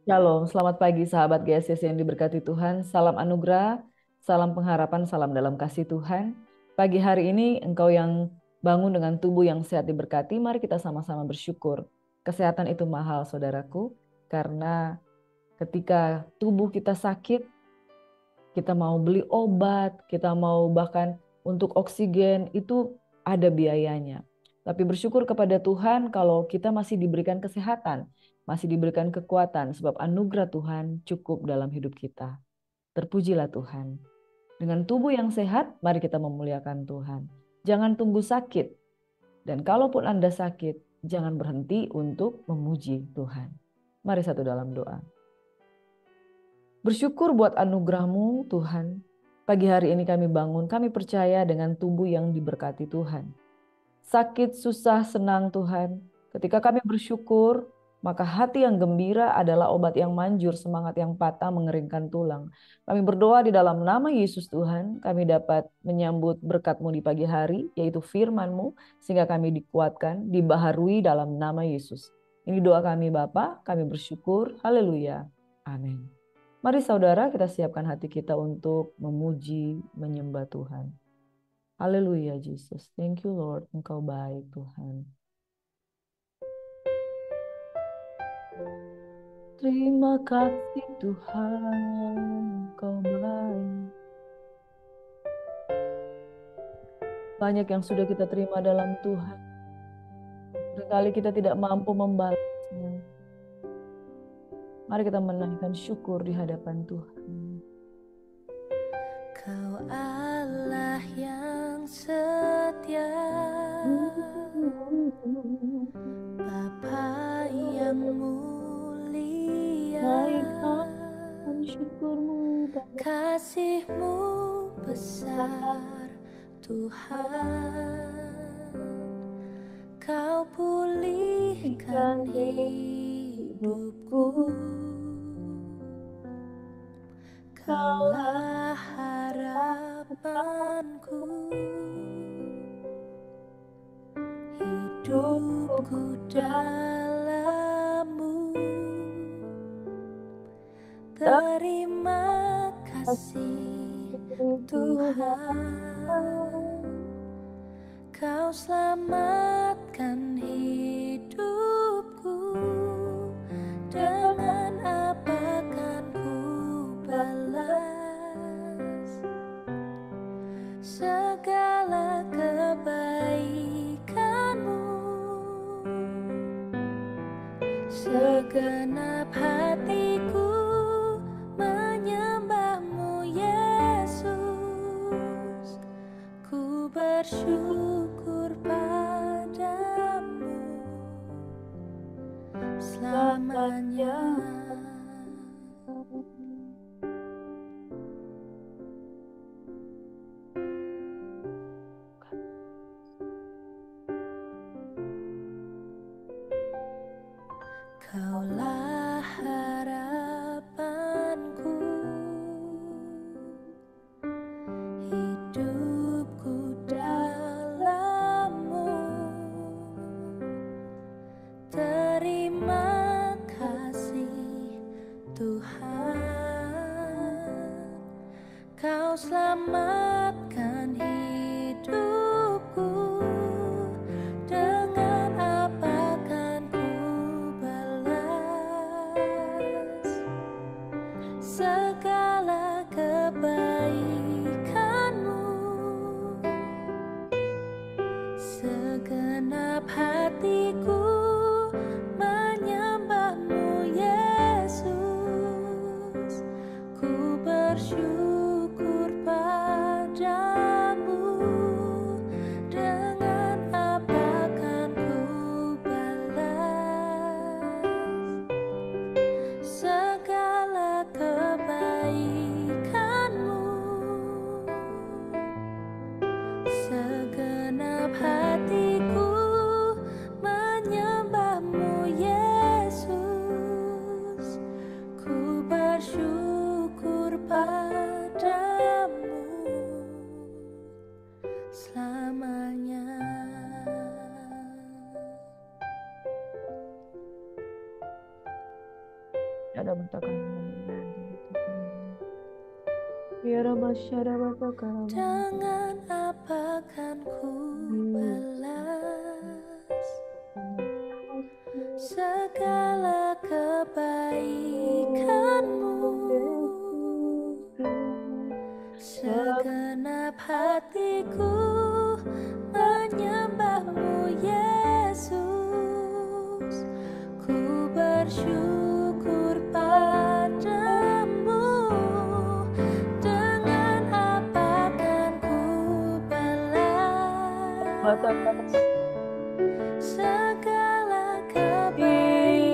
Shalom, selamat pagi sahabat GSS yang diberkati Tuhan. Salam anugerah, salam pengharapan, salam dalam kasih Tuhan. Pagi hari ini engkau yang bangun dengan tubuh yang sehat diberkati, mari kita sama-sama bersyukur. Kesehatan itu mahal saudaraku, karena ketika tubuh kita sakit, kita mau beli obat, kita mau bahkan untuk oksigen, itu ada biayanya. Tapi bersyukur kepada Tuhan kalau kita masih diberikan kesehatan, masih diberikan kekuatan, sebab anugerah Tuhan cukup dalam hidup kita. Terpujilah Tuhan. Dengan tubuh yang sehat, mari kita memuliakan Tuhan. Jangan tunggu sakit. Dan kalaupun Anda sakit, jangan berhenti untuk memuji Tuhan. Mari satu dalam doa. Bersyukur buat anugerah-Mu Tuhan. Pagi hari ini kami bangun, kami percaya dengan tubuh yang diberkati Tuhan. Sakit, susah, senang Tuhan. Ketika kami bersyukur, maka hati yang gembira adalah obat yang manjur, semangat yang patah mengeringkan tulang. Kami berdoa di dalam nama Yesus Tuhan, kami dapat menyambut berkat-Mu di pagi hari, yaitu firman-Mu, sehingga kami dikuatkan, dibaharui dalam nama Yesus. Ini doa kami Bapa, kami bersyukur, haleluya, amin. Mari saudara kita siapkan hati kita untuk memuji, menyembah Tuhan. Haleluya Jesus. Thank you Lord. Engkau baik Tuhan. Terima kasih Tuhan. Engkau baik. Banyak yang sudah kita terima dalam Tuhan. Seringkali kita tidak mampu membalasnya. Mari kita menaikkan syukur di hadapan Tuhan. Kau Allah yang setia, Bapa yang mulia, Naikkan syukurmu kasih-Mu besar Tuhan. Kau pulihkan hidupku, Kaulah harapanku, hidupku dalam-Mu. Terima kasih Tuhan, Kau selamatkan hidupku. Dengan apa kan ku balas segala kebaikan-Mu? Segenap hatiku menyembah-Mu Yesus. Ku bersyukur padamu selamanya. Kaulah harapanku, hidupku dalam-Mu. Terima kasih Tuhan, Kau selamatkan hidupku. Dengan apa kan ku balas segala kebaikan-Mu? Segenap hatiku menyembah-Mu Yesus. Ku bersyukur padamu Ada batakan. Biar masyarakat batakan. Dengan apa kan ku balas segala kebaikanmu? Segenap hatiku menyembahmu Yesus, ku bersyukur padamu. Dengan apa kan ku balas segala kebaikanmu?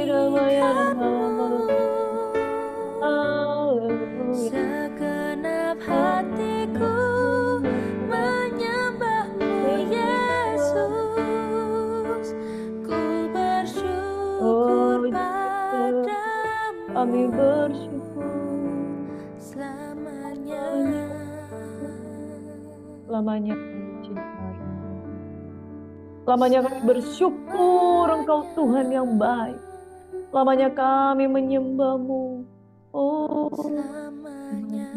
Segenap hatiku menyembahmu Yesus, ku bersyukur padamu. Kami bersyukur Selamanya. lamanya mencintai. Lamanya kami bersyukur Engkau Tuhan yang baik. Lamanya kami menyembahmu. Oh, Selamanya.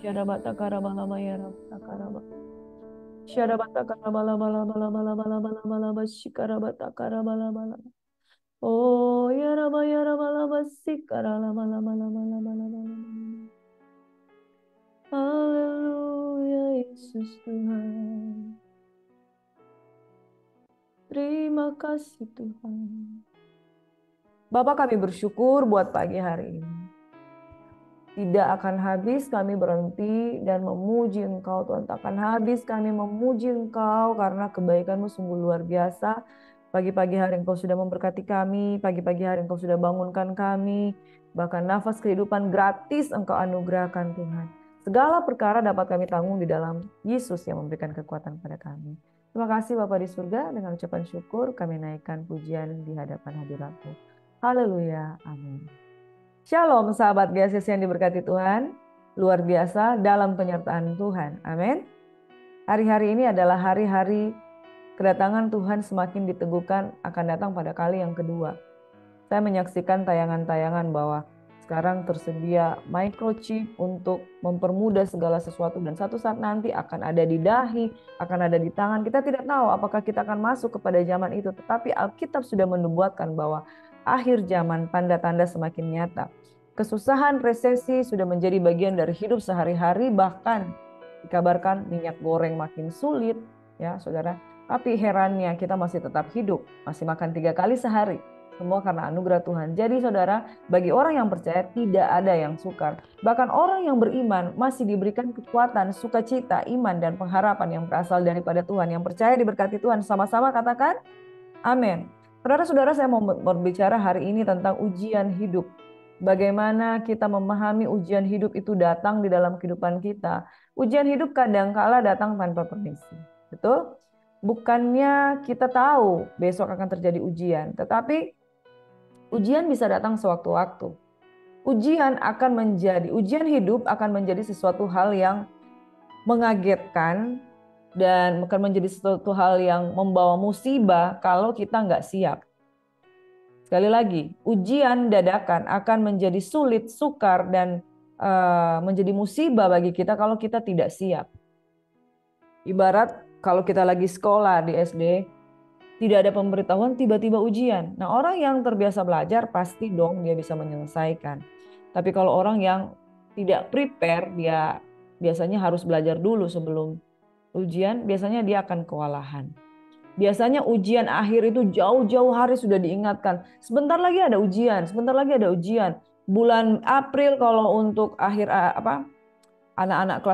Syarabata karaba ya rabata karaba. Syarabata karaba lama shikarabata karaba lama. Oh, ya raba sikara lama. Haleluya Yesus Tuhan. Terima kasih Tuhan. Bapak, kami bersyukur buat pagi hari ini. Tidak akan habis kami berhenti dan memuji Engkau Tuhan. Tak akan habis kami memuji Engkau karena kebaikan-Mu sungguh luar biasa. Pagi-pagi hari Engkau sudah memberkati kami. Pagi-pagi hari Engkau sudah bangunkan kami. Bahkan nafas kehidupan gratis Engkau anugerahkan Tuhan. Segala perkara dapat kami tanggung di dalam Yesus yang memberikan kekuatan pada kami. Terima kasih Bapa di surga. Dengan ucapan syukur kami naikkan pujian di hadapan hadirat-Mu. Haleluya. Amin. Shalom sahabat GSS yang diberkati Tuhan. Luar biasa dalam penyertaan Tuhan. Amin. Hari-hari ini adalah hari-hari kedatangan Tuhan semakin diteguhkan akan datang pada kali yang kedua. Saya menyaksikan tayangan-tayangan bahwa sekarang tersedia microchip untuk mempermudah segala sesuatu dan satu saat nanti akan ada di dahi, akan ada di tangan. Kita tidak tahu apakah kita akan masuk kepada zaman itu, tetapi Alkitab sudah menubuatkan bahwa akhir zaman tanda-tanda semakin nyata. Kesusahan, resesi sudah menjadi bagian dari hidup sehari-hari, bahkan dikabarkan minyak goreng makin sulit, ya saudara. Tapi herannya kita masih tetap hidup, masih makan 3 kali sehari. Semua karena anugerah Tuhan. Jadi saudara, bagi orang yang percaya tidak ada yang sukar. Bahkan orang yang beriman masih diberikan kekuatan, sukacita, iman, dan pengharapan yang berasal daripada Tuhan. Yang percaya diberkati Tuhan, sama-sama katakan amin. Saudara-saudara, saya mau berbicara hari ini tentang ujian hidup. Bagaimana kita memahami ujian hidup itu datang di dalam kehidupan kita. Ujian hidup kadangkala datang tanpa permisi. Betul? Bukannya kita tahu besok akan terjadi ujian, tetapi ujian bisa datang sewaktu-waktu. Ujian hidup akan menjadi sesuatu hal yang mengagetkan dan akan menjadi sesuatu hal yang membawa musibah kalau kita nggak siap. Sekali lagi, ujian dadakan akan menjadi sulit, sukar, dan menjadi musibah bagi kita kalau kita tidak siap. Ibarat kalau kita lagi sekolah di SD, tidak ada pemberitahuan, tiba-tiba ujian. Nah, orang yang terbiasa belajar pasti dong dia bisa menyelesaikan. Tapi kalau orang yang tidak prepare, dia biasanya harus belajar dulu sebelum ujian, biasanya dia akan kewalahan. Biasanya ujian akhir itu jauh-jauh hari sudah diingatkan. Sebentar lagi ada ujian, sebentar lagi ada ujian. Bulan April kalau untuk akhir anak-anak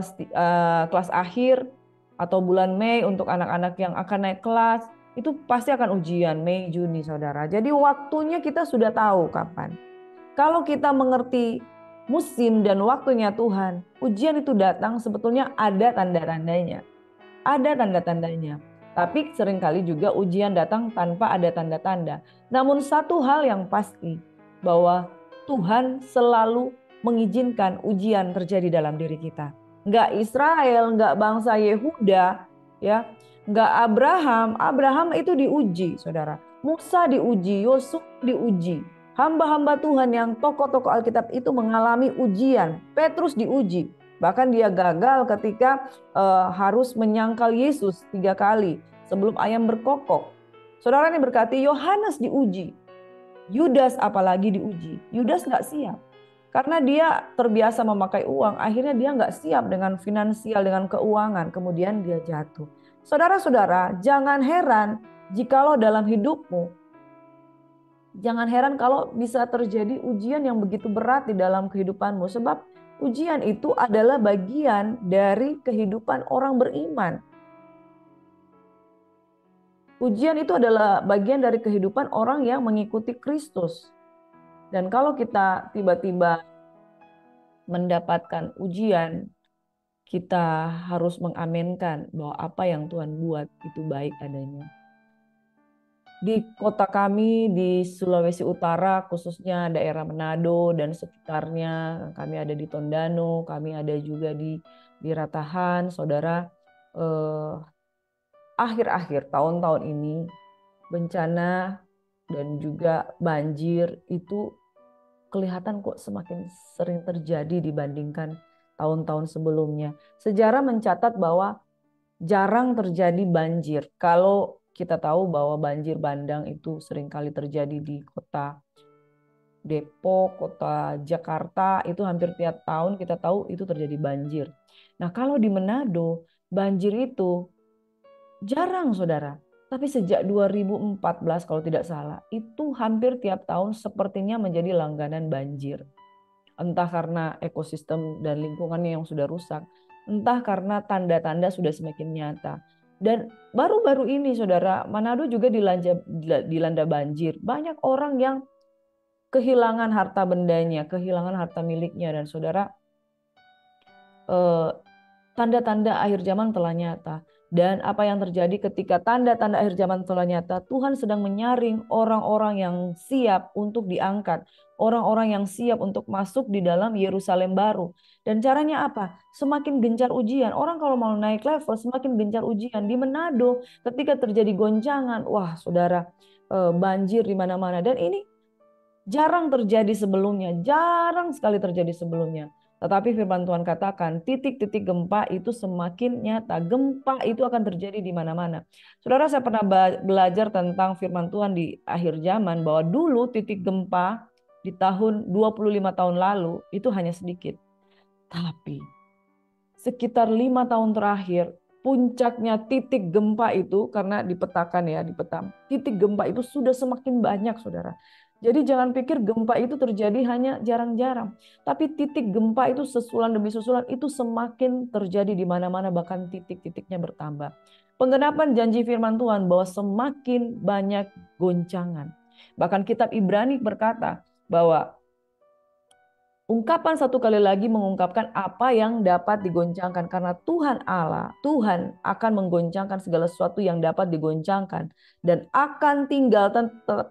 kelas akhir, atau bulan Mei untuk anak-anak yang akan naik kelas, itu pasti akan ujian Mei, Juni saudara. Jadi waktunya kita sudah tahu kapan. Kalau kita mengerti musim dan waktunya Tuhan, ujian itu datang sebetulnya ada tanda-tandanya. Ada tanda-tandanya. Tapi seringkali juga ujian datang tanpa ada tanda-tanda. Namun satu hal yang pasti, bahwa Tuhan selalu mengizinkan ujian terjadi dalam diri kita. Enggak Israel, enggak bangsa Yehuda, ya, enggak Abraham. Abraham itu diuji, saudara. Musa diuji, Yosua diuji. Hamba-hamba Tuhan yang tokoh-tokoh Alkitab itu mengalami ujian. Petrus diuji. Bahkan dia gagal ketika harus menyangkal Yesus 3 kali sebelum ayam berkokok. Saudara ini berkati, Yohanes diuji. Yudas apalagi diuji. Yudas nggak siap. Karena dia terbiasa memakai uang, akhirnya dia nggak siap dengan finansial, dengan keuangan. Kemudian dia jatuh. Saudara-saudara, jangan heran jikalau dalam hidupmu, jangan heran kalau bisa terjadi ujian yang begitu berat di dalam kehidupanmu. Sebab ujian itu adalah bagian dari kehidupan orang beriman. Ujian itu adalah bagian dari kehidupan orang yang mengikuti Kristus. Dan kalau kita tiba-tiba mendapatkan ujian, kita harus mengaminkan bahwa apa yang Tuhan buat itu baik adanya. Di kota kami di Sulawesi Utara, khususnya daerah Manado dan sekitarnya, kami ada di Tondano, kami ada juga di Ratahan, saudara. Akhir-akhir tahun-tahun ini bencana dan juga banjir itu kelihatan kok semakin sering terjadi dibandingkan tahun-tahun sebelumnya. Sejarah mencatat bahwa jarang terjadi banjir. Kalau kita tahu bahwa banjir bandang itu seringkali terjadi di kota Depok, kota Jakarta, itu hampir tiap tahun kita tahu itu terjadi banjir. Nah, kalau di Manado, banjir itu jarang, saudara. Tapi sejak 2014 kalau tidak salah, itu hampir tiap tahun sepertinya menjadi langganan banjir. Entah karena ekosistem dan lingkungannya yang sudah rusak, entah karena tanda-tanda sudah semakin nyata. Dan baru-baru ini, saudara, Manado juga dilanda banjir. Banyak orang yang kehilangan harta bendanya, kehilangan harta miliknya. Dan saudara, tanda-tanda akhir zaman telah nyata. Dan apa yang terjadi ketika tanda-tanda akhir zaman telah nyata, Tuhan sedang menyaring orang-orang yang siap untuk diangkat. Orang-orang yang siap untuk masuk di dalam Yerusalem baru. Dan caranya apa? Semakin gencar ujian. Orang kalau mau naik level semakin gencar ujian. Di Manado ketika terjadi goncangan, wah saudara, banjir di mana-mana. Dan ini jarang terjadi sebelumnya. Jarang sekali terjadi sebelumnya. Tetapi firman Tuhan katakan titik-titik gempa itu semakin nyata. Gempa itu akan terjadi di mana-mana. Saudara, saya pernah belajar tentang firman Tuhan di akhir zaman bahwa dulu titik gempa di tahun 25 tahun lalu itu hanya sedikit. Tapi sekitar 5 tahun terakhir puncaknya titik gempa itu, karena dipetakan ya, titik gempa itu sudah semakin banyak, saudara. Jadi jangan pikir gempa itu terjadi hanya jarang-jarang. Tapi titik gempa itu sesulan demi sesulan itu semakin terjadi di mana-mana, bahkan titik-titiknya bertambah. Penggenapan janji firman Tuhan bahwa semakin banyak goncangan. Bahkan kitab Ibrani berkata bahwa ungkapan satu kali lagi mengungkapkan apa yang dapat digoncangkan. Karena Tuhan Allah, Tuhan akan menggoncangkan segala sesuatu yang dapat digoncangkan. Dan akan tinggal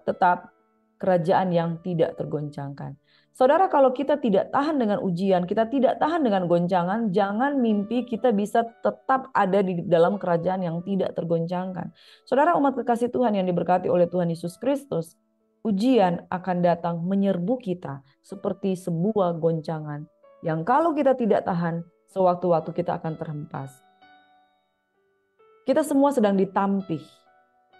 tetap kerajaan yang tidak tergoncangkan. Saudara, kalau kita tidak tahan dengan ujian, kita tidak tahan dengan goncangan, jangan mimpi kita bisa tetap ada di dalam kerajaan yang tidak tergoncangkan. Saudara, umat kekasih Tuhan yang diberkati oleh Tuhan Yesus Kristus, ujian akan datang menyerbu kita seperti sebuah goncangan yang kalau kita tidak tahan, sewaktu-waktu kita akan terhempas. Kita semua sedang ditampih.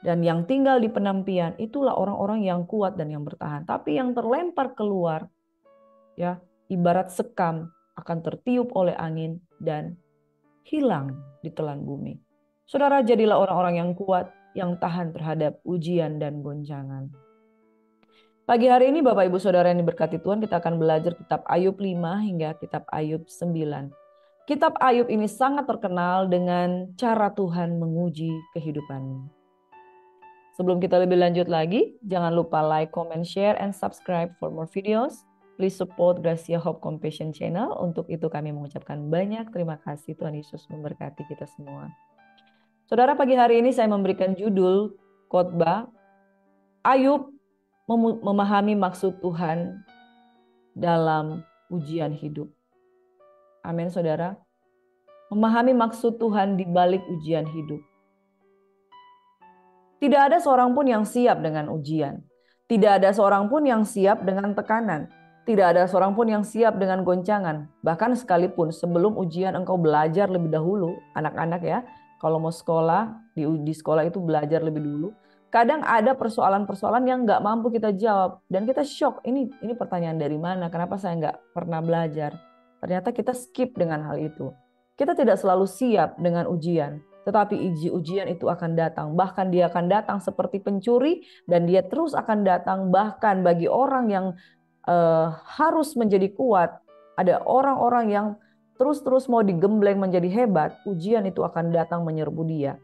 Dan yang tinggal di penampian itulah orang-orang yang kuat dan yang bertahan. Tapi yang terlempar keluar, ya, ibarat sekam akan tertiup oleh angin dan hilang di telan bumi. Saudara, jadilah orang-orang yang kuat, yang tahan terhadap ujian dan goncangan. Pagi hari ini Bapak Ibu Saudara yang diberkati Tuhan, kita akan belajar kitab Ayub 5 hingga kitab Ayub 9. Kitab Ayub ini sangat terkenal dengan cara Tuhan menguji kehidupanmu. Sebelum kita lebih lanjut lagi, jangan lupa like, comment, share, and subscribe for more videos. Please support Gracia Hope Compassion Channel. Untuk itu kami mengucapkan banyak terima kasih. Tuhan Yesus memberkati kita semua. Saudara, pagi hari ini saya memberikan judul khotbah Ayub memahami maksud Tuhan dalam ujian hidup. Amin, saudara. Memahami maksud Tuhan di balik ujian hidup. Tidak ada seorang pun yang siap dengan ujian. Tidak ada seorang pun yang siap dengan tekanan. Tidak ada seorang pun yang siap dengan goncangan. Bahkan sekalipun sebelum ujian engkau belajar lebih dahulu, anak-anak ya, kalau mau sekolah, di sekolah itu belajar lebih dulu. Kadang ada persoalan-persoalan yang nggak mampu kita jawab. Dan kita shock, ini pertanyaan dari mana? Kenapa saya nggak pernah belajar? Ternyata kita skip dengan hal itu. Kita tidak selalu siap dengan ujian. Tetapi ujian itu akan datang. Bahkan dia akan datang seperti pencuri. Dan dia terus akan datang bahkan bagi orang yang harus menjadi kuat. Ada orang-orang yang terus-terus mau digembleng menjadi hebat. Ujian itu akan datang menyerbu dia.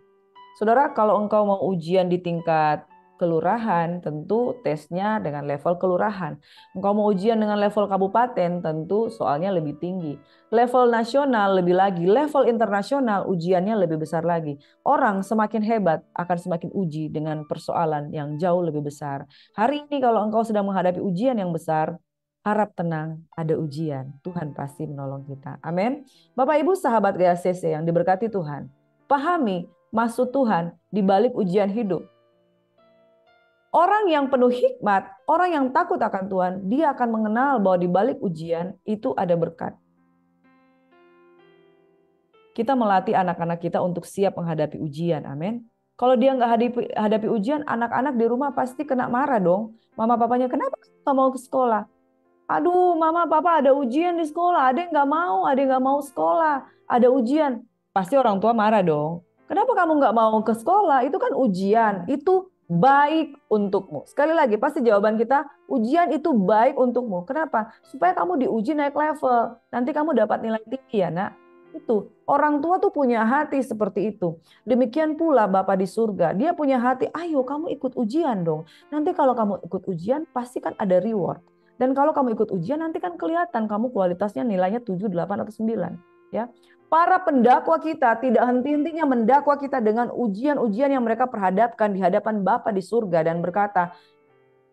Saudara, kalau engkau mau ujian di tingkat kelurahan, tentu tesnya dengan level kelurahan. Engkau mau ujian dengan level kabupaten, tentu soalnya lebih tinggi. Level nasional lebih lagi, level internasional ujiannya lebih besar lagi. Orang semakin hebat akan semakin uji dengan persoalan yang jauh lebih besar. Hari ini kalau engkau sedang menghadapi ujian yang besar, harap tenang, ada ujian. Tuhan pasti menolong kita. Amin. Bapak Ibu sahabat GACC yang diberkati Tuhan, pahami maksud Tuhan di balik ujian hidup. Orang yang penuh hikmat, orang yang takut akan Tuhan, dia akan mengenal bahwa di balik ujian itu ada berkat. Kita melatih anak-anak kita untuk siap menghadapi ujian, amin. Kalau dia nggak hadapi ujian, anak-anak di rumah pasti kena marah dong. Mama papanya, kenapa nggak mau ke sekolah? Aduh, mama papa ada ujian di sekolah, ada yang nggak mau sekolah, ada ujian. Pasti orang tua marah dong. Kenapa kamu nggak mau ke sekolah? Itu kan ujian, itu baik untukmu. Sekali lagi, pasti jawaban kita, ujian itu baik untukmu. Kenapa? Supaya kamu diuji naik level. Nanti kamu dapat nilai tinggi ya nak. Itu, orang tua tuh punya hati seperti itu. Demikian pula Bapa di surga, dia punya hati, ayo kamu ikut ujian dong. Nanti kalau kamu ikut ujian, pasti kan ada reward. Dan kalau kamu ikut ujian, nanti kan kelihatan kamu kualitasnya nilainya 7, 8, atau 9. Ya. Para pendakwa kita tidak henti-hentinya mendakwa kita dengan ujian-ujian yang mereka perhadapkan di hadapan Bapa di surga dan berkata,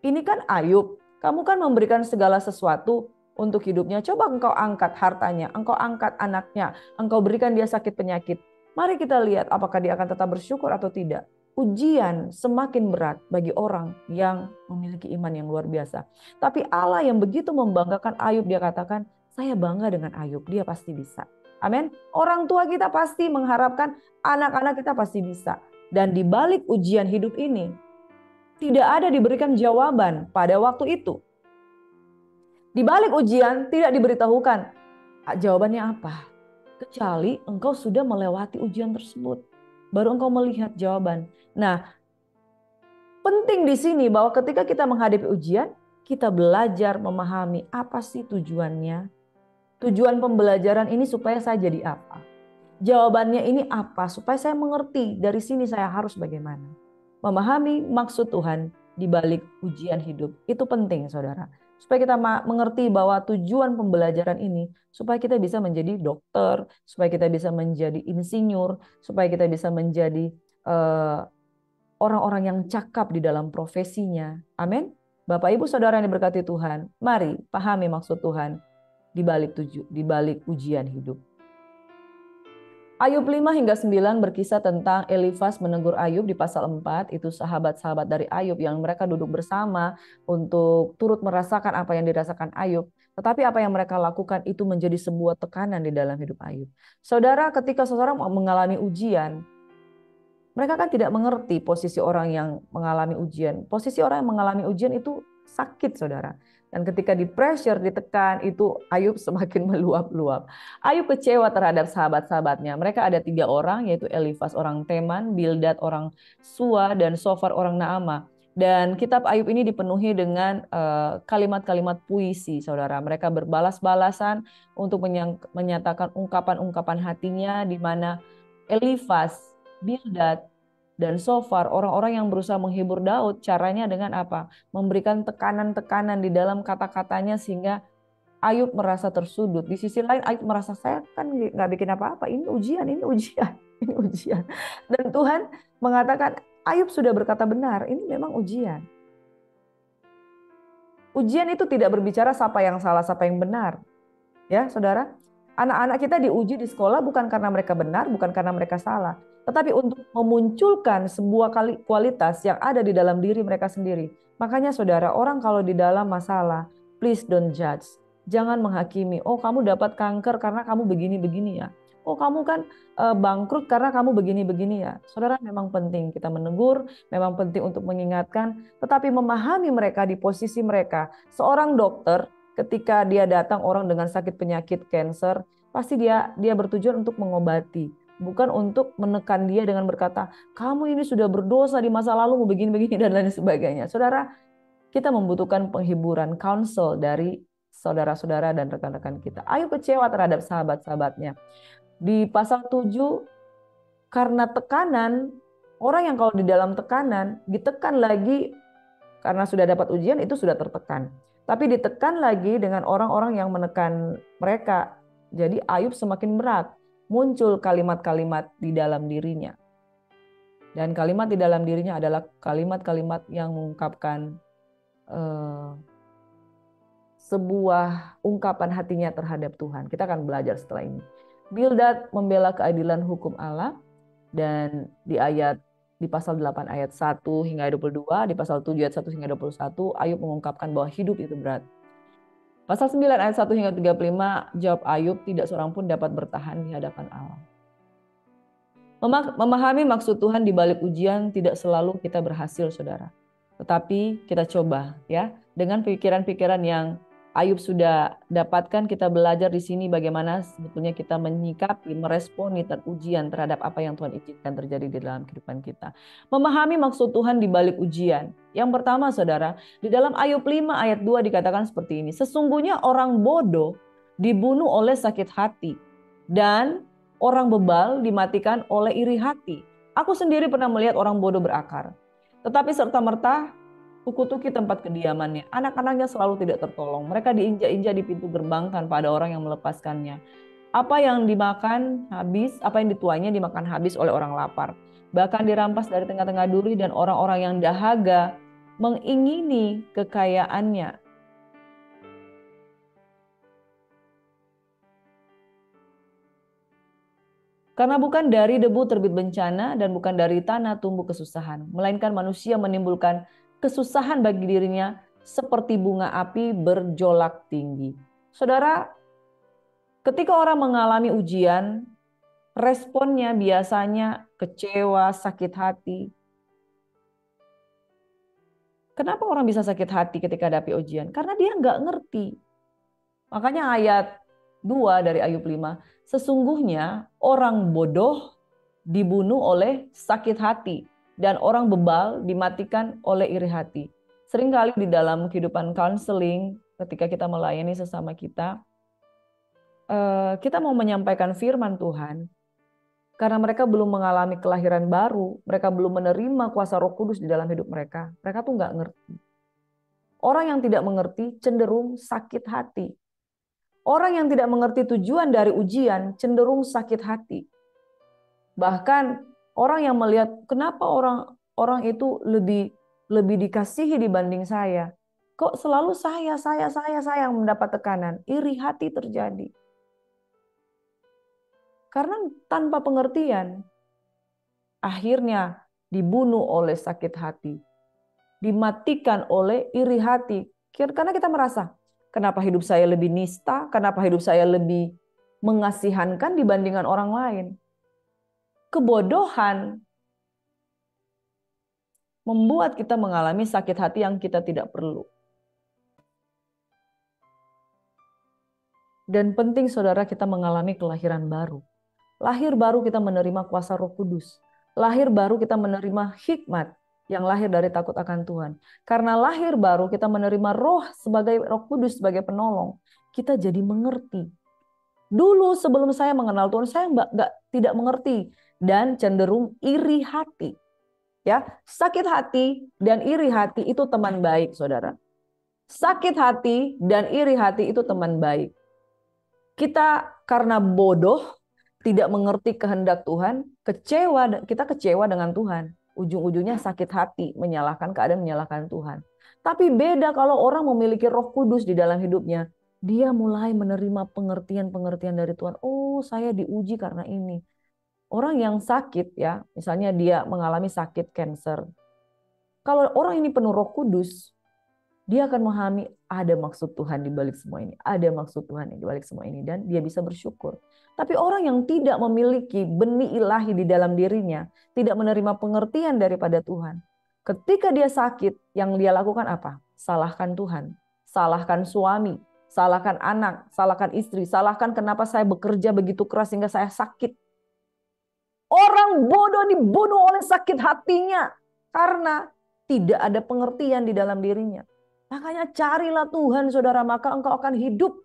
ini kan Ayub, kamu kan memberikan segala sesuatu untuk hidupnya. Coba engkau angkat hartanya, engkau angkat anaknya, engkau berikan dia sakit penyakit. Mari kita lihat apakah dia akan tetap bersyukur atau tidak. Ujian semakin berat bagi orang yang memiliki iman yang luar biasa. Tapi Allah yang begitu membanggakan Ayub, dia katakan, saya bangga dengan Ayub, dia pasti bisa. Amin. Orang tua kita pasti mengharapkan anak-anak kita pasti bisa. Dan di balik ujian hidup ini, tidak ada diberikan jawaban pada waktu itu. Di balik ujian tidak diberitahukan jawabannya apa. Kecuali engkau sudah melewati ujian tersebut. Baru engkau melihat jawaban. Nah, penting di sini bahwa ketika kita menghadapi ujian, kita belajar memahami apa sih tujuannya. Tujuan pembelajaran ini supaya saya jadi apa? Jawabannya ini apa? Supaya saya mengerti dari sini saya harus bagaimana. Memahami maksud Tuhan di balik ujian hidup. Itu penting saudara. Supaya kita mengerti bahwa tujuan pembelajaran ini supaya kita bisa menjadi dokter, supaya kita bisa menjadi insinyur, supaya kita bisa menjadi orang-orang yang cakap di dalam profesinya. Amin. Bapak Ibu Saudara yang diberkati Tuhan, mari pahami maksud Tuhan di balik ujian hidup. Ayub 5 hingga 9 berkisah tentang Elifas menegur Ayub di pasal 4. Itu sahabat-sahabat dari Ayub yang mereka duduk bersama untuk turut merasakan apa yang dirasakan Ayub. Tetapi apa yang mereka lakukan itu menjadi sebuah tekanan di dalam hidup Ayub. Saudara, ketika seseorang mengalami ujian, mereka kan tidak mengerti posisi orang yang mengalami ujian. Posisi orang yang mengalami ujian itu sakit, saudara. Dan ketika di pressure, ditekan, itu Ayub semakin meluap-luap. Ayub kecewa terhadap sahabat-sahabatnya. Mereka ada 3 orang, yaitu Elifas orang Teman, Bildad orang Sua, dan Sofar orang Naama. Dan kitab Ayub ini dipenuhi dengan kalimat-kalimat puisi, saudara. Mereka berbalas-balasan untuk menyatakan ungkapan-ungkapan hatinya, di mana Elifas, Bildad, dan Sofar, orang-orang yang berusaha menghibur Daud, caranya dengan apa? Memberikan tekanan-tekanan di dalam kata-katanya sehingga Ayub merasa tersudut. Di sisi lain Ayub merasa, saya kan nggak bikin apa-apa, ini ujian, ini ujian, ini ujian. Dan Tuhan mengatakan, Ayub sudah berkata benar, ini memang ujian. Ujian itu tidak berbicara siapa yang salah, siapa yang benar. Ya, saudara. Anak-anak kita diuji di sekolah bukan karena mereka benar, bukan karena mereka salah. tetapi untuk memunculkan sebuah kualitas yang ada di dalam diri mereka sendiri. Makanya saudara, orang kalau di dalam masalah, please don't judge. Jangan menghakimi, oh kamu dapat kanker karena kamu begini-begini ya. Oh kamu kan bangkrut karena kamu begini-begini ya. Saudara, memang penting kita menegur, memang penting untuk mengingatkan, tetapi memahami mereka di posisi mereka. Seorang dokter ketika dia datang orang dengan sakit penyakit cancer, pasti dia bertujuan untuk mengobati, bukan untuk menekan dia dengan berkata, kamu ini sudah berdosa di masa lalu, mau begini-begini dan lain sebagainya. Saudara, kita membutuhkan penghiburan, counsel dari saudara-saudara dan rekan-rekan kita. Ayub kecewa terhadap sahabat-sahabatnya. Di pasal 7, karena tekanan, orang yang kalau di dalam tekanan, ditekan lagi karena sudah dapat ujian itu sudah tertekan. Tapi ditekan lagi dengan orang-orang yang menekan mereka. Jadi Ayub semakin berat. Muncul kalimat-kalimat di dalam dirinya. Dan kalimat di dalam dirinya adalah kalimat-kalimat yang mengungkapkan sebuah ungkapan hatinya terhadap Tuhan. Kita akan belajar setelah ini. Bildad membela keadilan hukum Allah, dan di pasal 8 ayat 1 hingga 22, di pasal 7 ayat 1 hingga 21, Ayub mengungkapkan bahwa hidup itu berat. Pasal 9 ayat 1 hingga 35, jawab Ayub, tidak seorang pun dapat bertahan di hadapan Allah. Memahami maksud Tuhan di balik ujian tidak selalu kita berhasil, saudara. Tetapi kita coba ya, dengan pikiran-pikiran yang Ayub sudah dapatkan, kita belajar di sini bagaimana sebetulnya kita menyikapi, meresponi ujian terhadap apa yang Tuhan izinkan terjadi di dalam kehidupan kita. Memahami maksud Tuhan di balik ujian. Yang pertama saudara, di dalam Ayub 5 ayat 2 dikatakan seperti ini. Sesungguhnya orang bodoh dibunuh oleh sakit hati, dan orang bebal dimatikan oleh iri hati. Aku sendiri pernah melihat orang bodoh berakar, tetapi serta-merta kukutuki tempat kediamannya. Anak-anaknya selalu tidak tertolong. Mereka diinjak-injak di pintu gerbang tanpa ada orang yang melepaskannya. Apa yang dimakan habis, apa yang dituainya dimakan habis oleh orang lapar. Bahkan dirampas dari tengah-tengah duri, dan orang-orang yang dahaga mengingini kekayaannya. Karena bukan dari debu terbit bencana, dan bukan dari tanah tumbuh kesusahan, melainkan manusia menimbulkan kesusahan bagi dirinya seperti bunga api berjolak tinggi. Saudara, ketika orang mengalami ujian, responnya biasanya kecewa, sakit hati. Kenapa orang bisa sakit hati ketika hadapi ujian? Karena dia nggak ngerti. Makanya ayat 2 dari Ayub 5, sesungguhnya orang bodoh dibunuh oleh sakit hati, dan orang bebal dimatikan oleh iri hati. Seringkali di dalam kehidupan counseling, ketika kita melayani sesama kita mau menyampaikan firman Tuhan, karena mereka belum mengalami kelahiran baru, mereka belum menerima kuasa Roh Kudus di dalam hidup mereka. Mereka tuh nggak ngerti. Orang yang tidak mengerti cenderung sakit hati. Orang yang tidak mengerti tujuan dari ujian cenderung sakit hati. Bahkan orang yang melihat kenapa orang itu lebih dikasihi dibanding saya. Kok selalu saya yang mendapat tekanan. Iri hati terjadi. Karena tanpa pengertian, akhirnya dibunuh oleh sakit hati. Dimatikan oleh iri hati. Karena kita merasa, kenapa hidup saya lebih nista, kenapa hidup saya lebih mengasihankan dibandingkan orang lain. Kebodohan membuat kita mengalami sakit hati yang kita tidak perlu. Dan penting saudara, kita mengalami kelahiran baru. Lahir baru kita menerima kuasa Roh Kudus. Lahir baru kita menerima hikmat yang lahir dari takut akan Tuhan. Karena lahir baru kita menerima Roh Kudus sebagai penolong. Kita jadi mengerti. Dulu sebelum saya mengenal Tuhan, saya tidak mengerti dan cenderung iri hati. Ya, sakit hati dan iri hati itu teman baik, saudara. Sakit hati dan iri hati itu teman baik. Kita karena bodoh, tidak mengerti kehendak Tuhan, kita kecewa dengan Tuhan. Ujung-ujungnya sakit hati, menyalahkan keadaan, menyalahkan Tuhan. Tapi beda kalau orang memiliki Roh Kudus di dalam hidupnya. Dia mulai menerima pengertian-pengertian dari Tuhan. Oh, saya diuji karena ini. Orang yang sakit ya, misalnya dia mengalami sakit kanker. Kalau orang ini penuh Roh Kudus, dia akan memahami ada maksud Tuhan di balik semua ini. Ada maksud Tuhan di balik semua ini dan dia bisa bersyukur. Tapi orang yang tidak memiliki benih ilahi di dalam dirinya, tidak menerima pengertian daripada Tuhan. Ketika dia sakit, yang dia lakukan apa? Salahkan Tuhan, salahkan suami, salahkan anak, salahkan istri, salahkan kenapa saya bekerja begitu keras sehingga saya sakit. Orang bodoh dibunuh oleh sakit hatinya karena tidak ada pengertian di dalam dirinya. Makanya carilah Tuhan saudara, maka engkau akan hidup.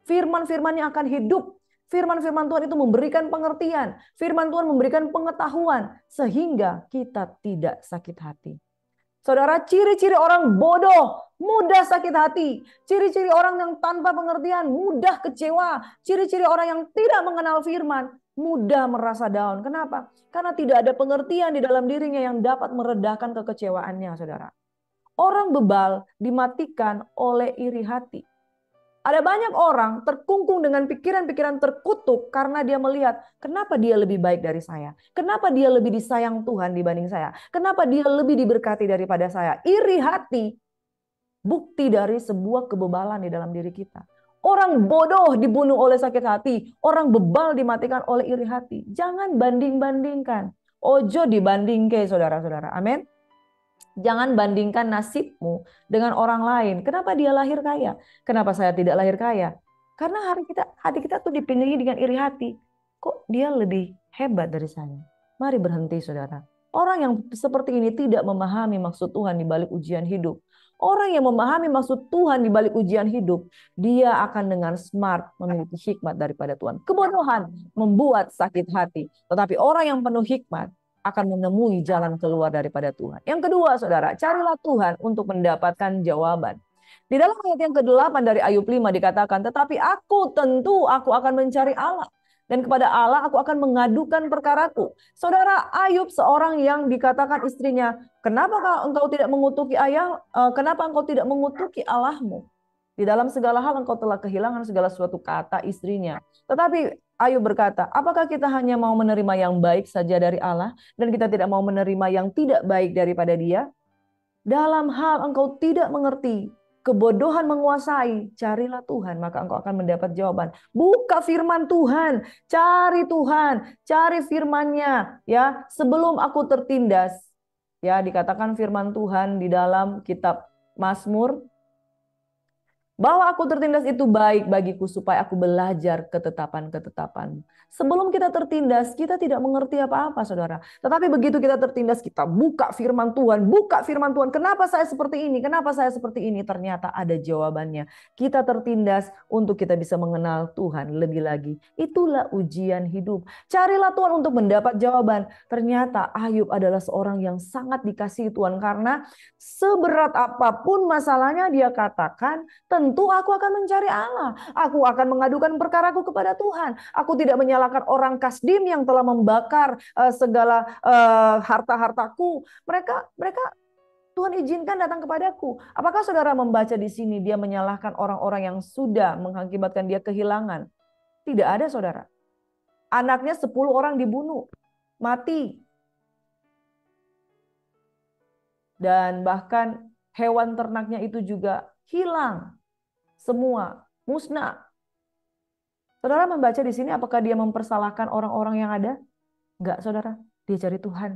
Firman-firmannya akan hidup. Firman-firman Tuhan itu memberikan pengertian. Firman Tuhan memberikan pengetahuan. Sehingga kita tidak sakit hati. Saudara, ciri-ciri orang bodoh, mudah sakit hati. Ciri-ciri orang yang tanpa pengertian, mudah kecewa. Ciri-ciri orang yang tidak mengenal firman, mudah merasa down. Kenapa? Karena tidak ada pengertian di dalam dirinya yang dapat meredakan kekecewaannya, saudara. Orang bebal dimatikan oleh iri hati. Ada banyak orang terkungkung dengan pikiran-pikiran terkutuk karena dia melihat kenapa dia lebih baik dari saya. Kenapa dia lebih disayang Tuhan dibanding saya. Kenapa dia lebih diberkati daripada saya. Iri hati bukti dari sebuah kebebalan di dalam diri kita. Orang bodoh dibunuh oleh sakit hati. Orang bebal dimatikan oleh iri hati. Jangan banding-bandingkan. Ojo dibandingke saudara-saudara. Amin. Jangan bandingkan nasibmu dengan orang lain. Kenapa dia lahir kaya? Kenapa saya tidak lahir kaya? Karena hati kita tuh dipenuhi dengan iri hati. Kok dia lebih hebat dari saya? Mari berhenti saudara. Orang yang seperti ini tidak memahami maksud Tuhan di balik ujian hidup. Orang yang memahami maksud Tuhan di balik ujian hidup, dia akan dengan smart memiliki hikmat daripada Tuhan. Kebodohan membuat sakit hati. Tetapi orang yang penuh hikmat akan menemui jalan keluar daripada Tuhan. Yang kedua, saudara, carilah Tuhan untuk mendapatkan jawaban. Di dalam ayat yang ke-8 dari Ayub 5 dikatakan, tetapi aku akan mencari Allah. Dan kepada Allah aku akan mengadukan perkaraku. Saudara, Ayub seorang yang dikatakan istrinya, kenapa engkau tidak mengutuki kenapa engkau tidak mengutuki Allahmu? Di dalam segala hal engkau telah kehilangan segala sesuatu, kata istrinya. Tetapi Ayub berkata, apakah kita hanya mau menerima yang baik saja dari Allah dan kita tidak mau menerima yang tidak baik daripada Dia? Dalam hal engkau tidak mengerti, kebodohan menguasai, carilah Tuhan, maka engkau akan mendapat jawaban. Buka firman Tuhan, cari firman-Nya, ya. Sebelum aku tertindas, ya, dikatakan firman Tuhan di dalam kitab Mazmur, bahwa aku tertindas itu baik bagiku supaya aku belajar ketetapan-ketetapan. Sebelum kita tertindas, kita tidak mengerti apa-apa, saudara. Tetapi begitu kita tertindas, kita buka firman Tuhan. Kenapa saya seperti ini? Kenapa saya seperti ini? Ternyata ada jawabannya. Kita tertindas untuk kita bisa mengenal Tuhan lebih lagi. Itulah ujian hidup. Carilah Tuhan untuk mendapat jawaban. Ternyata Ayub adalah seorang yang sangat dikasihi Tuhan. Karena seberat apapun masalahnya, dia katakan, tentu aku akan mencari Allah. Aku akan mengadukan perkaraku kepada Tuhan. Aku tidak menyalahkan orang Kasdim yang telah membakar segala harta-hartaku. Mereka Tuhan izinkan datang kepadaku. Apakah saudara membaca di sini dia menyalahkan orang-orang yang sudah mengakibatkan dia kehilangan? Tidak ada, saudara. Anaknya 10 orang dibunuh, mati. Dan bahkan hewan ternaknya itu juga hilang. Semua musnah. Saudara membaca di sini, apakah dia mempersalahkan orang-orang yang ada? Enggak, saudara. Dia cari Tuhan.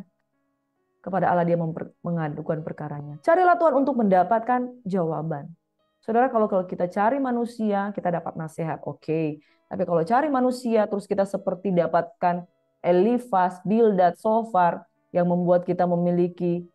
Kepada Allah dia mengadukan perkaranya. Carilah Tuhan untuk mendapatkan jawaban. Saudara, kalau kita cari manusia, kita dapat nasihat. Oke. Tapi kalau cari manusia, terus kita seperti dapatkan Elifas, Bildad, Sofar, yang membuat kita memiliki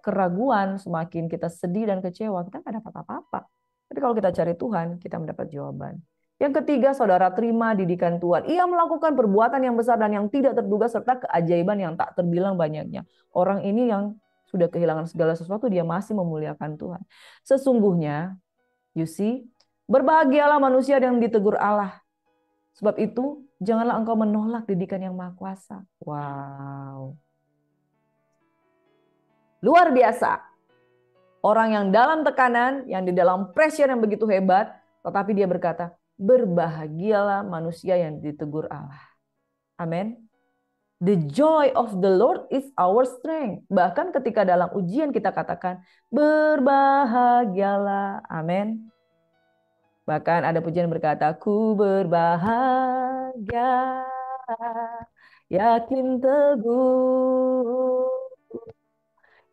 keraguan, semakin kita sedih dan kecewa, kita nggak dapat apa-apa. Tapi kalau kita cari Tuhan, kita mendapat jawaban. Yang ketiga, saudara, terima didikan Tuhan. Ia melakukan perbuatan yang besar dan yang tidak terduga serta keajaiban yang tak terbilang banyaknya. Orang ini yang sudah kehilangan segala sesuatu, dia masih memuliakan Tuhan. Sesungguhnya, you see, berbahagialah manusia yang ditegur Allah. Sebab itu, janganlah engkau menolak didikan yang Maha Kuasa. Wow. Luar biasa. Orang yang dalam tekanan, yang di dalam pressure yang begitu hebat, tetapi dia berkata, berbahagialah manusia yang ditegur Allah. Amin. The joy of the Lord is our strength. Bahkan ketika dalam ujian kita katakan, berbahagialah. Amin. Bahkan ada pujian berkata, ku berbahagia, yakin teguh.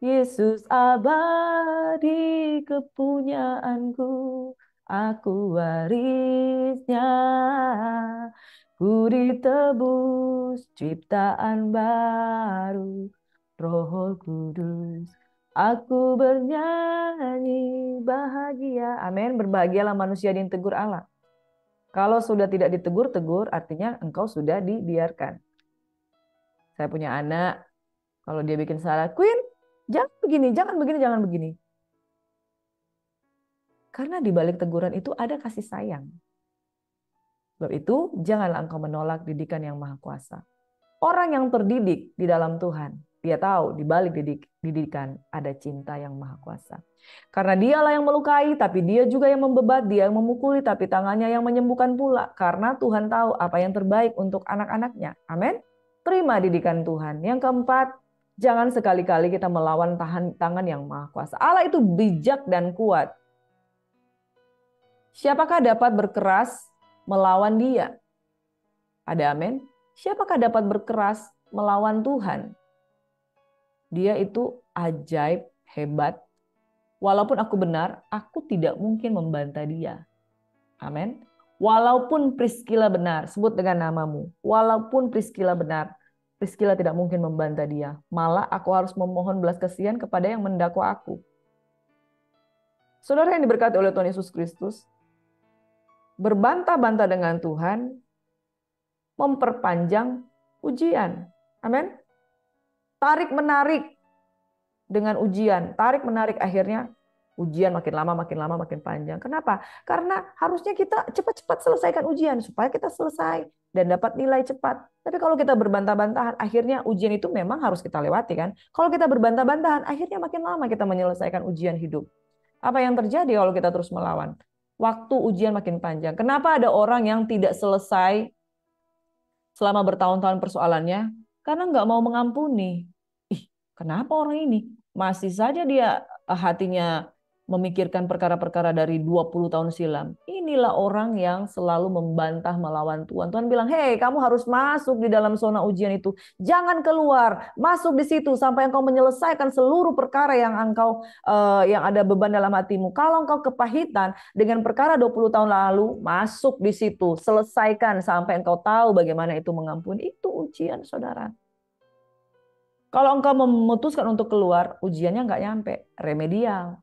Yesus abadi kepunyaanku, aku warisnya. Ku ditebus ciptaan baru, Roh Kudus. Aku bernyanyi bahagia. Amin. Berbahagialah manusia yang ditegur Allah. Kalau sudah tidak ditegur-tegur, artinya engkau sudah dibiarkan. Saya punya anak, kalau dia bikin salah, Queen, jangan begini, jangan begini, jangan begini. Karena di balik teguran itu ada kasih sayang. Sebab itu, janganlah engkau menolak didikan yang maha kuasa. Orang yang terdidik di dalam Tuhan, dia tahu di balik didikan ada cinta yang maha kuasa. Karena dialah yang melukai, tapi dia juga yang membebat, dia yang memukuli, tapi tangannya yang menyembuhkan pula. Karena Tuhan tahu apa yang terbaik untuk anak-anaknya. Amin. Terima didikan Tuhan. Yang keempat, jangan sekali-kali kita melawan tangan yang maha kuasa. Allah itu bijak dan kuat. Siapakah dapat berkeras melawan dia? Ada amin. Siapakah dapat berkeras melawan Tuhan? Dia itu ajaib, hebat. Walaupun aku benar, aku tidak mungkin membantah dia. Amin. Walaupun Priscilla benar, sebut dengan namamu. Walaupun Priscilla benar, Priscilla tidak mungkin membantah dia. Malah aku harus memohon belas kasihan kepada yang mendakwa aku. Saudara yang diberkati oleh Tuhan Yesus Kristus, berbantah-bantah dengan Tuhan memperpanjang ujian. Amin. Tarik-menarik dengan ujian. Tarik-menarik akhirnya ujian makin lama, makin panjang. Kenapa? Karena harusnya kita cepat-cepat selesaikan ujian supaya kita selesai dan dapat nilai cepat. Tapi kalau kita berbantah-bantahan, akhirnya ujian itu memang harus kita lewati kan. Kalau kita berbantah-bantahan, akhirnya makin lama kita menyelesaikan ujian hidup. Apa yang terjadi kalau kita terus melawan? Waktu ujian makin panjang. Kenapa ada orang yang tidak selesai selama bertahun-tahun persoalannya? Karena nggak mau mengampuni. Ih, kenapa orang ini? Masih saja dia hatinya memikirkan perkara-perkara dari 20 tahun silam. Inilah orang yang selalu membantah melawan Tuhan. Tuhan bilang, hei kamu harus masuk di dalam zona ujian itu. Jangan keluar, masuk di situ sampai engkau menyelesaikan seluruh perkara yang yang ada beban dalam hatimu. Kalau engkau kepahitan dengan perkara 20 tahun lalu, masuk di situ. Selesaikan sampai engkau tahu bagaimana itu mengampuni. Itu ujian saudara. Kalau engkau memutuskan untuk keluar, ujiannya nggak nyampe, remedial.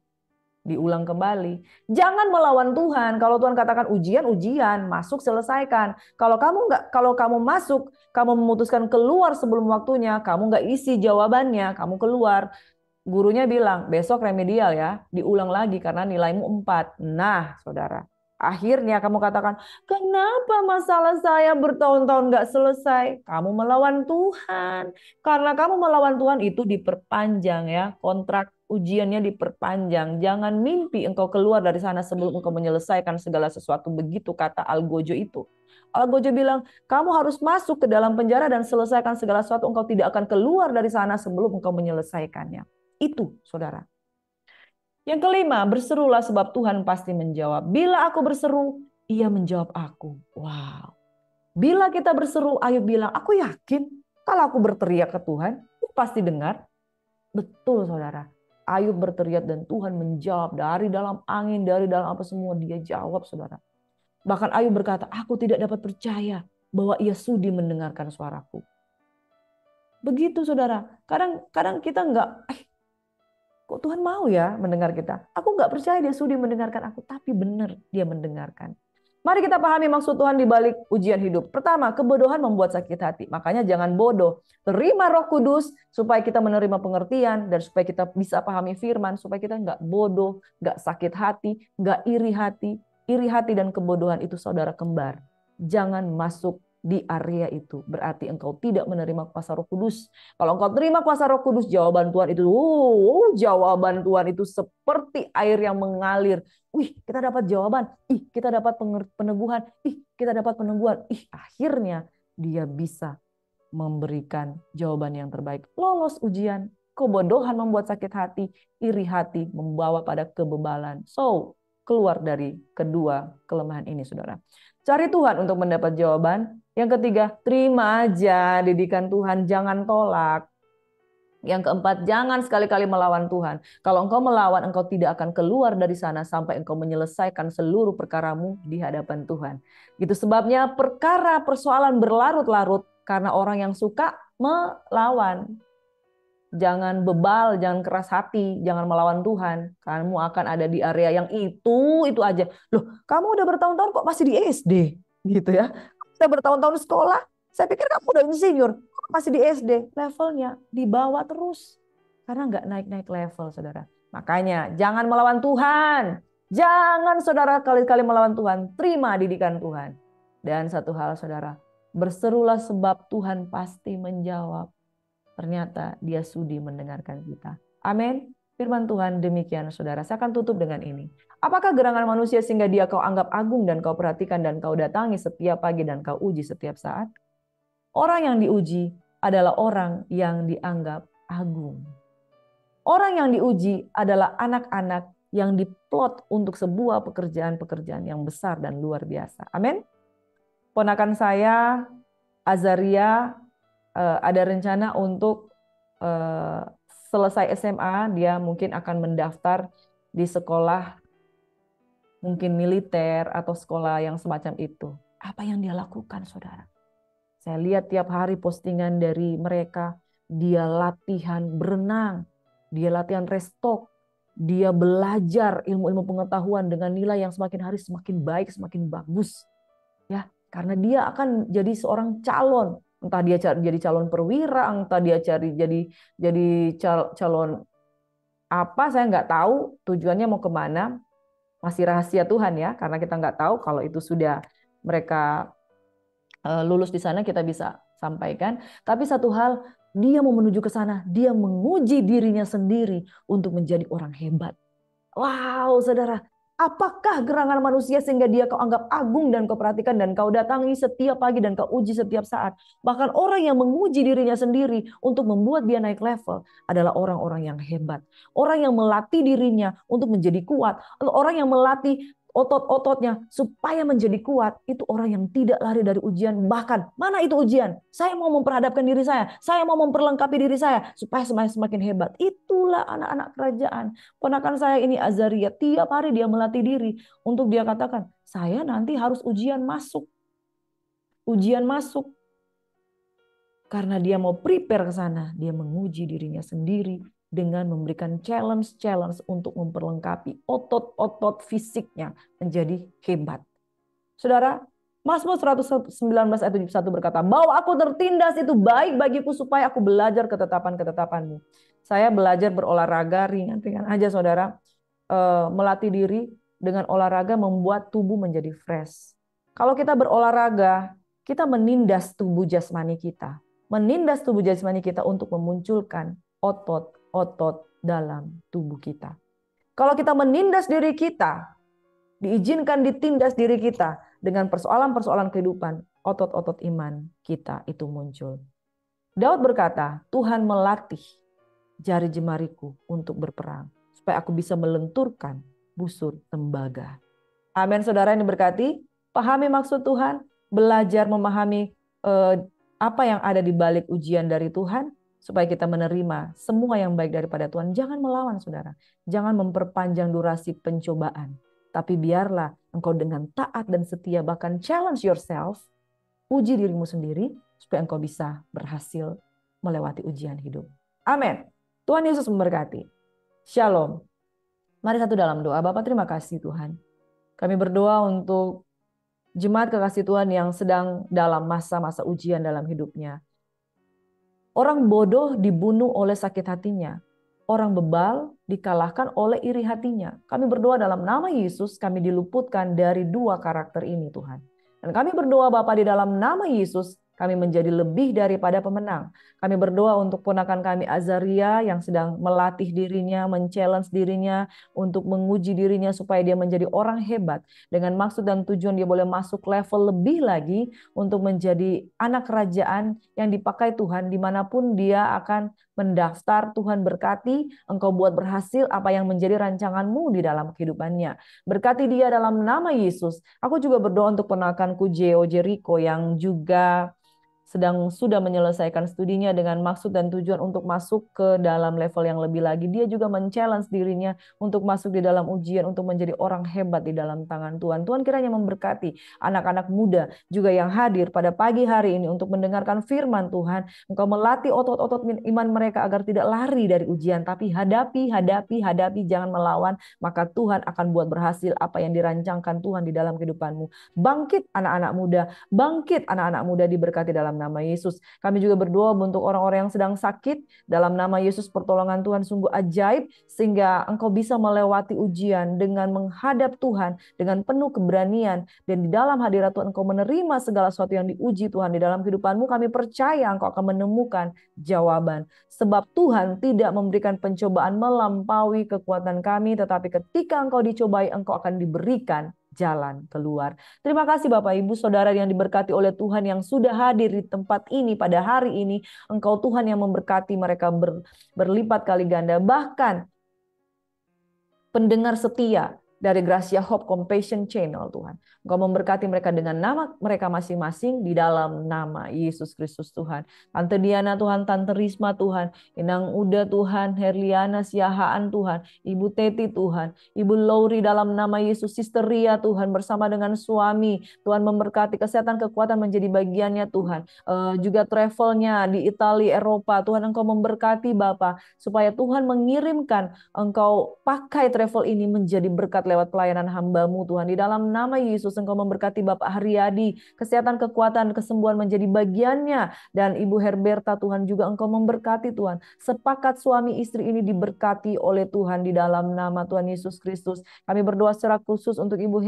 Diulang kembali. Jangan melawan Tuhan. Kalau Tuhan katakan ujian, masuk selesaikan. Kalau kamu masuk, kamu memutuskan keluar sebelum waktunya, kamu nggak isi jawabannya, kamu keluar. Gurunya bilang, besok remedial ya, diulang lagi karena nilaimu 4. Nah, saudara, akhirnya kamu katakan, kenapa masalah saya bertahun-tahun nggak selesai? Kamu melawan Tuhan. Karena kamu melawan Tuhan itu diperpanjang ya, kontrak ujiannya diperpanjang. Jangan mimpi engkau keluar dari sana sebelum engkau menyelesaikan segala sesuatu. Begitu kata Algojo itu. Algojo bilang, kamu harus masuk ke dalam penjara dan selesaikan segala sesuatu. Engkau tidak akan keluar dari sana sebelum engkau menyelesaikannya. Itu, saudara. Yang kelima, berserulah sebab Tuhan pasti menjawab. Bila aku berseru, Ia menjawab aku. Wow. Bila kita berseru, Ayub bilang, aku yakin kalau aku berteriak ke Tuhan, Dia pasti dengar. Betul, saudara. Ayub berteriak dan Tuhan menjawab dari dalam angin, dari dalam apa semua dia jawab, saudara. Bahkan Ayub berkata, aku tidak dapat percaya bahwa Ia sudi mendengarkan suaraku. Begitu, saudara. Kadang kita enggak, kok Tuhan mau ya mendengar kita? Aku enggak percaya Dia sudi mendengarkan aku, tapi benar Dia mendengarkan. Mari kita pahami maksud Tuhan di balik ujian hidup. Pertama, kebodohan membuat sakit hati. Makanya jangan bodoh. Terima Roh Kudus supaya kita menerima pengertian dan supaya kita bisa pahami firman. Supaya kita nggak bodoh, nggak sakit hati, nggak iri hati. Iri hati dan kebodohan itu saudara kembar. Jangan masuk di area itu. Berarti engkau tidak menerima kuasa Roh Kudus. Kalau engkau terima kuasa Roh Kudus, jawaban Tuhan itu, jawaban Tuhan itu seperti air yang mengalir. Wih, kita dapat jawaban. Kita dapat peneguhan. Kita dapat peneguhan. Akhirnya dia bisa memberikan jawaban yang terbaik. Lolos ujian, kebodohan membuat sakit hati, iri hati membawa pada kebebalan. So, keluar dari kedua kelemahan ini, saudara. Cari Tuhan untuk mendapat jawaban. Yang ketiga, terima aja didikan Tuhan, jangan tolak. Yang keempat, jangan sekali-kali melawan Tuhan. Kalau engkau melawan, engkau tidak akan keluar dari sana sampai engkau menyelesaikan seluruh perkaramu di hadapan Tuhan. Gitu sebabnya perkara persoalan berlarut-larut karena orang yang suka melawan. Jangan bebal, jangan keras hati, jangan melawan Tuhan. Kamu akan ada di area yang itu aja. Loh, kamu udah bertahun-tahun kok masih di SD? Gitu ya. Udah bertahun-tahun sekolah, saya pikir kamu udah insinyur. Kok masih di SD? Levelnya dibawa terus. Karena nggak naik-naik level, saudara. Makanya jangan melawan Tuhan. Jangan saudara kali-kali melawan Tuhan. Terima didikan Tuhan. Dan satu hal saudara, berserulah sebab Tuhan pasti menjawab. Ternyata dia sudi mendengarkan kita. Amin. Firman Tuhan demikian saudara. Saya akan tutup dengan ini. Apakah gerangan manusia sehingga dia kau anggap agung dan kau perhatikan dan kau datangi setiap pagi dan kau uji setiap saat? Orang yang diuji adalah orang yang dianggap agung. Orang yang diuji adalah anak-anak yang diplot untuk sebuah pekerjaan-pekerjaan yang besar dan luar biasa. Amin. Ponakan saya, Azaria, ada rencana untuk selesai SMA, dia mungkin akan mendaftar di sekolah mungkin militer atau sekolah yang semacam itu. Apa yang dia lakukan, saudara? Saya lihat tiap hari postingan dari mereka, dia latihan berenang, dia latihan restok, dia belajar ilmu-ilmu pengetahuan dengan nilai yang semakin hari semakin baik, semakin bagus. Ya, karena dia akan jadi seorang calon. Entah dia jadi calon perwira, entah dia jadi calon apa, saya nggak tahu tujuannya mau kemana. Masih rahasia Tuhan ya, karena kita nggak tahu. Kalau itu sudah mereka lulus di sana, kita bisa sampaikan. Tapi satu hal, dia mau menuju ke sana, dia menguji dirinya sendiri untuk menjadi orang hebat. Wow, saudara. Apakah gerangan manusia sehingga dia kau anggap agung dan kau perhatikan dan kau datangi setiap pagi dan kau uji setiap saat. Bahkan orang yang menguji dirinya sendiri untuk membuat dia naik level adalah orang-orang yang hebat. Orang yang melatih dirinya untuk menjadi kuat. Orang yang melatih otot-ototnya supaya menjadi kuat. Itu orang yang tidak lari dari ujian. Bahkan mana itu ujian? Saya mau memperhadapkan diri saya. Saya mau memperlengkapi diri saya supaya semakin hebat. Itulah anak-anak kerajaan. Ponakan saya ini Azaria, tiap hari dia melatih diri untuk dia katakan, saya nanti harus ujian masuk. Ujian masuk. Karena dia mau prepare ke sana, dia menguji dirinya sendiri dengan memberikan challenge untuk memperlengkapi otot-otot fisiknya menjadi hebat. Saudara, Mazmur 119 ayat 71 berkata, bahwa aku tertindas itu baik bagiku supaya aku belajar ketetapan-ketetapanmu. Saya belajar berolahraga ringan-ringan aja saudara. Melatih diri dengan olahraga membuat tubuh menjadi fresh. Kalau kita berolahraga, kita menindas tubuh jasmani kita. Menindas tubuh jasmani kita untuk memunculkan otot dalam tubuh kita. Kalau kita menindas diri kita, diizinkan ditindas diri kita dengan persoalan-persoalan kehidupan, otot-otot iman kita itu muncul. Daud berkata, Tuhan melatih jari jemariku untuk berperang, supaya aku bisa melenturkan busur tembaga. Amin, saudara yang diberkati. Pahami maksud Tuhan, belajar memahami apa yang ada di balik ujian dari Tuhan, supaya kita menerima semua yang baik daripada Tuhan. Jangan melawan, saudara. Jangan memperpanjang durasi pencobaan. Tapi biarlah engkau dengan taat dan setia, bahkan challenge yourself, uji dirimu sendiri, supaya engkau bisa berhasil melewati ujian hidup. Amin. Tuhan Yesus memberkati. Shalom. Mari satu dalam doa. Bapa, terima kasih Tuhan. Kami berdoa untuk jemaat kekasih Tuhan yang sedang dalam masa-masa ujian dalam hidupnya. Orang bodoh dibunuh oleh sakit hatinya. Orang bebal dikalahkan oleh iri hatinya. Kami berdoa dalam nama Yesus, kami diluputkan dari dua karakter ini Tuhan. Dan kami berdoa Bapa di dalam nama Yesus, Kami menjadi lebih daripada pemenang. Kami berdoa untuk ponakan kami Azaria yang sedang melatih dirinya, men-challenge dirinya untuk menguji dirinya supaya dia menjadi orang hebat. Dengan maksud dan tujuan dia boleh masuk level lebih lagi untuk menjadi anak kerajaan yang dipakai Tuhan dimanapun dia akan mendaftar. Tuhan berkati, Engkau buat berhasil apa yang menjadi rancangan-Mu di dalam kehidupannya. Berkati dia dalam nama Yesus. Aku juga berdoa untuk ponakanku Jeo Jericho yang juga sudah menyelesaikan studinya dengan maksud dan tujuan untuk masuk ke dalam level yang lebih lagi. Dia juga men-challenge dirinya untuk masuk di dalam ujian, untuk menjadi orang hebat di dalam tangan Tuhan. Tuhan kiranya memberkati anak-anak muda juga yang hadir pada pagi hari ini untuk mendengarkan firman Tuhan. Engkau melatih otot-otot iman mereka agar tidak lari dari ujian, tapi hadapi, jangan melawan, maka Tuhan akan buat berhasil apa yang dirancangkan Tuhan di dalam kehidupanmu. Bangkit anak-anak muda diberkati dalam nama Yesus. Kami juga berdoa untuk orang-orang yang sedang sakit. Dalam nama Yesus pertolongan Tuhan sungguh ajaib. Sehingga engkau bisa melewati ujian dengan menghadap Tuhan. Dengan penuh keberanian. Dan di dalam hadirat Tuhan engkau menerima segala sesuatu yang diuji Tuhan di dalam kehidupanmu. Kami percaya engkau akan menemukan jawaban. Sebab Tuhan tidak memberikan pencobaan melampaui kekuatan kami. Tetapi ketika engkau dicobai engkau akan diberikan jalan keluar. Terima kasih Bapak Ibu Saudara yang diberkati oleh Tuhan yang sudah hadir di tempat ini pada hari ini. Engkau Tuhan yang memberkati mereka berlipat kali ganda. Bahkan pendengar setia dari Gracia Hope Compassion Channel Tuhan. Engkau memberkati mereka dengan nama mereka masing-masing di dalam nama Yesus Kristus Tuhan. Tante Diana Tuhan, Tante Risma Tuhan, Inang Uda Tuhan, Herliana Siahaan Tuhan, Ibu Teti Tuhan, Ibu Lowry dalam nama Yesus, Sister Ria Tuhan bersama dengan suami. Tuhan memberkati kesehatan kekuatan menjadi bagiannya Tuhan. Juga travelnya di Italia, Eropa. Tuhan Engkau memberkati Bapa supaya Tuhan mengirimkan Engkau pakai travel ini menjadi berkat lewat pelayanan hamba-Mu Tuhan. Di dalam nama Yesus Engkau memberkati Bapak Haryadi, kesehatan, kekuatan, kesembuhan menjadi bagiannya. Dan Ibu Herberta Tuhan juga Engkau memberkati Tuhan. Sepakat suami istri ini diberkati oleh Tuhan di dalam nama Tuhan Yesus Kristus. Kami berdoa secara khusus untuk Ibu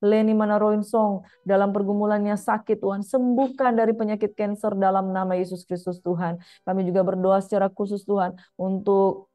Leni Manaroinsong dalam pergumulannya sakit Tuhan. Sembuhkan dari penyakit kanker dalam nama Yesus Kristus Tuhan. Kami juga berdoa secara khusus Tuhan untuk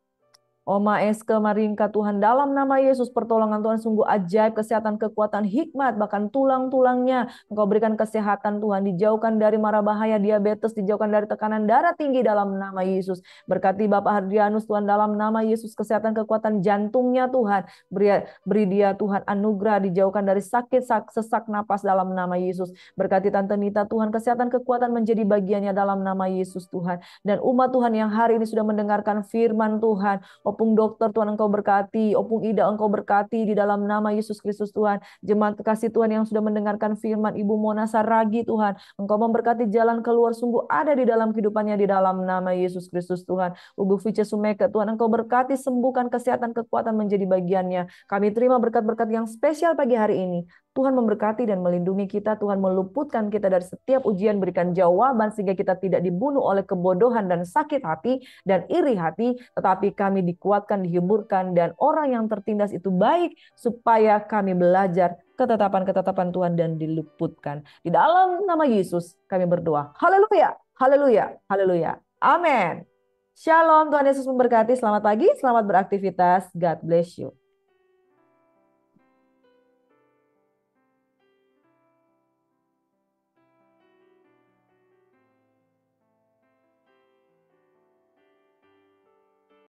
Oma Eske Maringka Tuhan dalam nama Yesus pertolongan Tuhan sungguh ajaib, kesehatan, kekuatan, hikmat, bahkan tulang-tulangnya Engkau berikan kesehatan Tuhan, dijauhkan dari mara bahaya, diabetes, dijauhkan dari tekanan darah tinggi dalam nama Yesus. Berkati Bapak Hardianus Tuhan dalam nama Yesus, kesehatan, kekuatan jantungnya Tuhan, beri dia Tuhan anugerah, dijauhkan dari sakit, sesak napas dalam nama Yesus. Berkati Tante Nita Tuhan, kesehatan, kekuatan menjadi bagiannya dalam nama Yesus Tuhan. Dan umat Tuhan yang hari ini sudah mendengarkan firman Tuhan, Opung dokter Tuhan Engkau berkati, Opung Ida Engkau berkati di dalam nama Yesus Kristus Tuhan. Jemaat kekasih Tuhan yang sudah mendengarkan firman, Ibu Mona Saragi Tuhan, Engkau memberkati jalan keluar sungguh ada di dalam kehidupannya di dalam nama Yesus Kristus Tuhan. Ibu Vice Sumeka Tuhan Engkau berkati, sembuhkan kesehatan kekuatan menjadi bagiannya. Kami terima berkat-berkat yang spesial pagi hari ini. Tuhan memberkati dan melindungi kita, Tuhan meluputkan kita dari setiap ujian, berikan jawaban sehingga kita tidak dibunuh oleh kebodohan dan sakit hati dan iri hati, tetapi kami dikuatkan, dihiburkan, dan orang yang tertindas itu baik supaya kami belajar ketetapan-ketetapan Tuhan dan diluputkan. Di dalam nama Yesus kami berdoa. Haleluya, haleluya, haleluya. Amin. Shalom, Tuhan Yesus memberkati. Selamat pagi, selamat beraktivitas. God bless you.